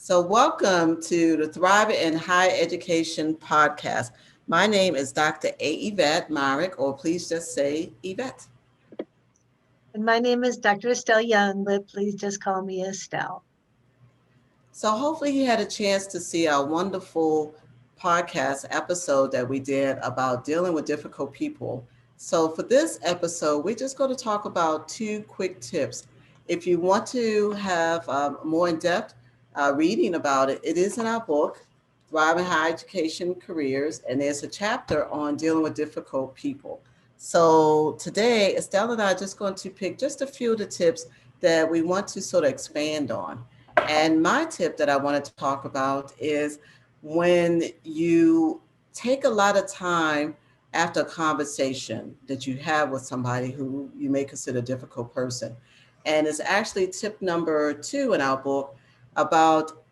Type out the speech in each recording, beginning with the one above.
So, welcome to the Thriving in Higher Education podcast. My name is Dr. Yvette Myrick, or please just say Yvette. And my name is Dr. Estelle Young, but please just call me Estelle. So, hopefully, you had a chance to see our wonderful podcast episode that we did about dealing with difficult people. So, for this episode, we're just going to talk about two quick tips. If you want to have more in depth reading about it, it is in our book, Thriving Higher Education Careers, and there's a chapter on dealing with difficult people. So, today, Estelle and I are just going to pick just a few of the tips that we want to sort of expand on. And my tip that I want to talk about is when you take a lot of time after a conversation that you have with somebody who you may consider a difficult person. And it's actually tip number 2 in our book about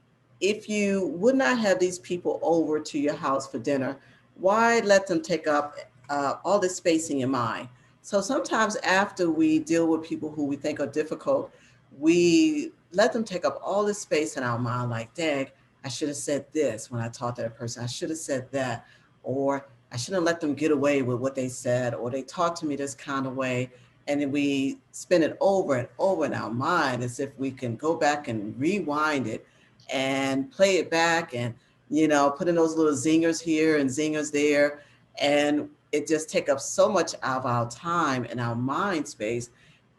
if you would not have these people over to your house for dinner, why let them take up all this space in your mind? So sometimes after we deal with people who we think are difficult, we let them take up all this space in our mind, like, dang, I should have said this when I talked to that person. I should have said that. Or I shouldn't let them get away with what they said, or they talked to me this kind of way. And then we spin it over and over in our mind as if we can go back and rewind it and play it back and, put in those little zingers here and zingers there. And it just take up so much of our time and our mind space,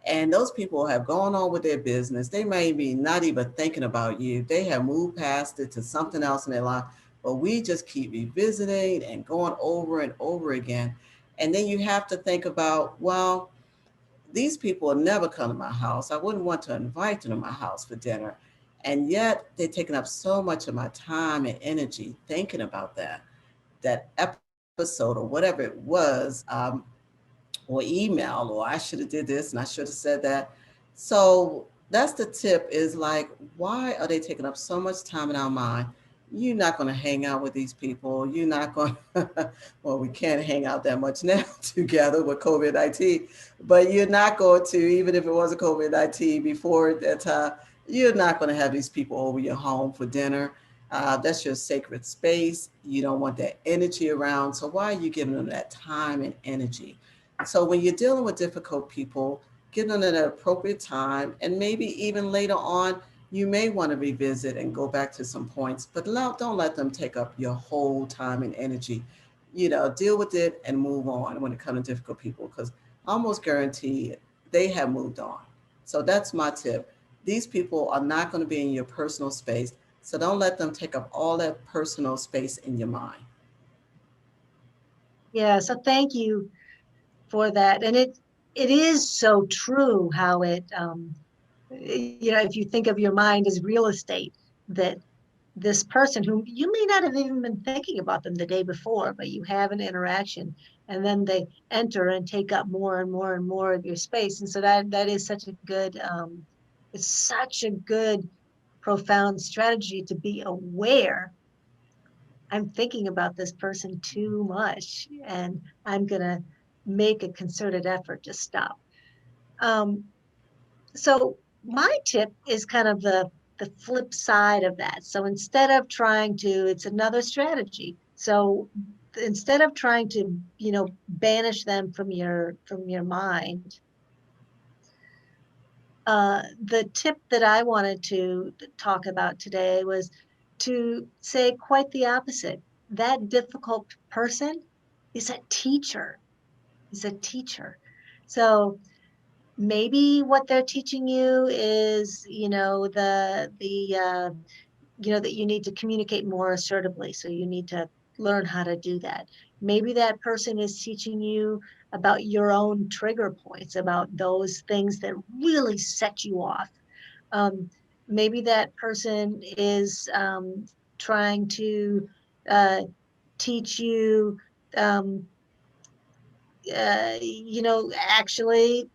and those people have gone on with their business. They may be not even thinking about you. They have moved past it to something else in their life. But we just keep revisiting and going over and over again. And then you have to think about, well, these people will never come to my house. I wouldn't want to invite them to my house for dinner. And yet they're taking up so much of my time and energy thinking about that episode or whatever it was, or email, or I should have did this and I should have said that. So that's the tip, is like, why are they taking up so much time in our mind? You're not going to hang out with these people. You're not going well, we can't hang out that much now together with COVID-19, but you're not going to, even if it wasn't COVID-19 before that time, you're not going to have these people over your home for dinner. That's your sacred space. You don't want that energy around. So why are you giving them that time and energy? So when you're dealing with difficult people, give them an appropriate time, and maybe even later on, you may want to revisit and go back to some points, but don't let them take up your whole time and energy. Deal with it and move on when it comes to difficult people, because almost guarantee they have moved on. So that's my tip. These people are not going to be in your personal space, so don't let them take up all that personal space in your mind. Yeah, so thank you for that. And it is so true how if you think of your mind as real estate, that this person whom you may not have even been thinking about them the day before, but you have an interaction, and then they enter and take up more and more and more of your space. And so that is such a good, it's such a good, profound strategy to be aware. I'm thinking about this person too much, and I'm going to make a concerted effort to stop. Um, so my tip is kind of the flip side of that. So instead of trying to, it's another strategy. So instead of trying to, banish them from your mind, the tip that I wanted to talk about today was to say quite the opposite. That difficult person is a teacher. Is a teacher. So maybe what they're teaching you is, that you need to communicate more assertively. So you need to learn how to do that. Maybe that person is teaching you about your own trigger points, about those things that really set you off. Um, Maybe that person is trying to uh, teach you, um, actually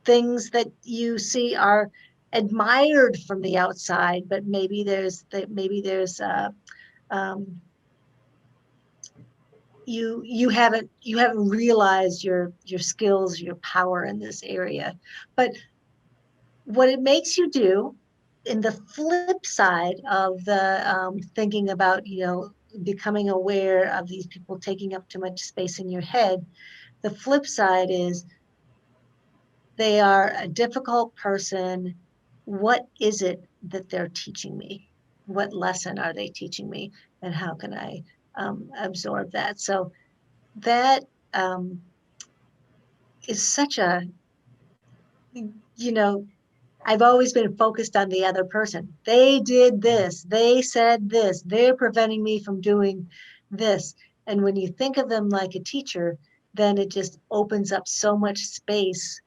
things that you see are admired from the outside, but maybe there's um, you haven't realized your skills, your power in this area. But what it makes you do in the flip side of the thinking about, becoming aware of these people taking up too much space in your head, the flip side is they are a difficult person. What is it that they're teaching me? What lesson are they teaching me? And how can I absorb that? So that um, is such a, you know, I've always been focused on the other person. They did this, they said this, they're preventing me from doing this. And when you think of them like a teacher, then it just opens up so much space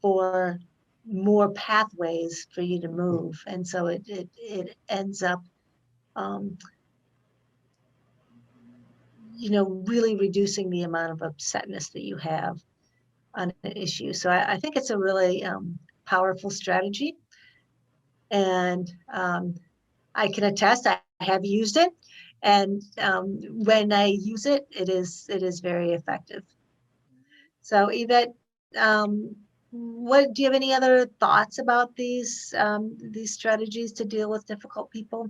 for more pathways for you to move. And so it ends up, um, really reducing the amount of upsetness that you have on an issue. So I think it's a really powerful strategy. And I can attest I have used it, and when I use it, it is very effective. So Yvette, what do you have any other thoughts about these strategies to deal with difficult people?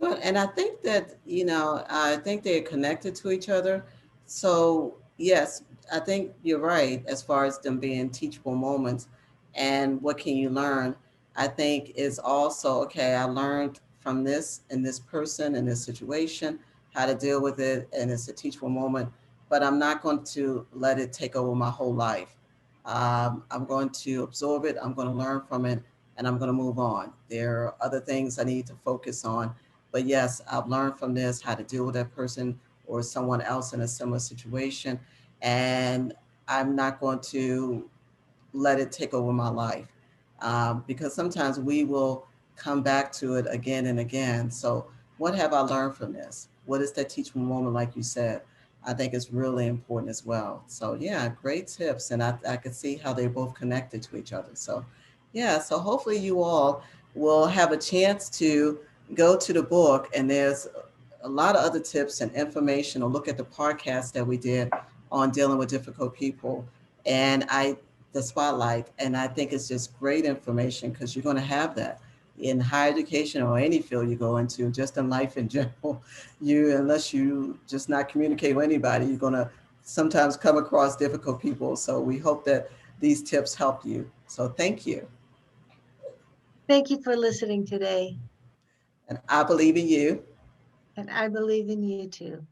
Sure. And I think that, I think they're connected to each other. So, yes, I think you're right as far as them being teachable moments and what can you learn. I think is also, okay, I learned from this and this person in this situation, how to deal with it, and it's a teachable moment, but I'm not going to let it take over my whole life. I'm going to absorb it, I'm going to learn from it, and I'm going to move on. There are other things I need to focus on, but yes, I've learned from this how to deal with that person or someone else in a similar situation. And I'm not going to let it take over my life, because sometimes we will come back to it again and again. So, what have I learned from this? What is that teachable moment, like you said? I think it's really important as well. So, yeah, great tips. And I could see how they're both connected to each other. So, yeah, so hopefully you all will have a chance to go to the book, and there's a lot of other tips and information, or look at the podcast that we did on dealing with difficult people. And the spotlight. And I think it's just great information because you're going to have that in higher education or any field you go into, just in life in general. Unless you just not communicate with anybody, you're going to sometimes come across difficult people. So we hope that these tips help you. So thank you. Thank you for listening today, And I believe in you. and I believe in you too.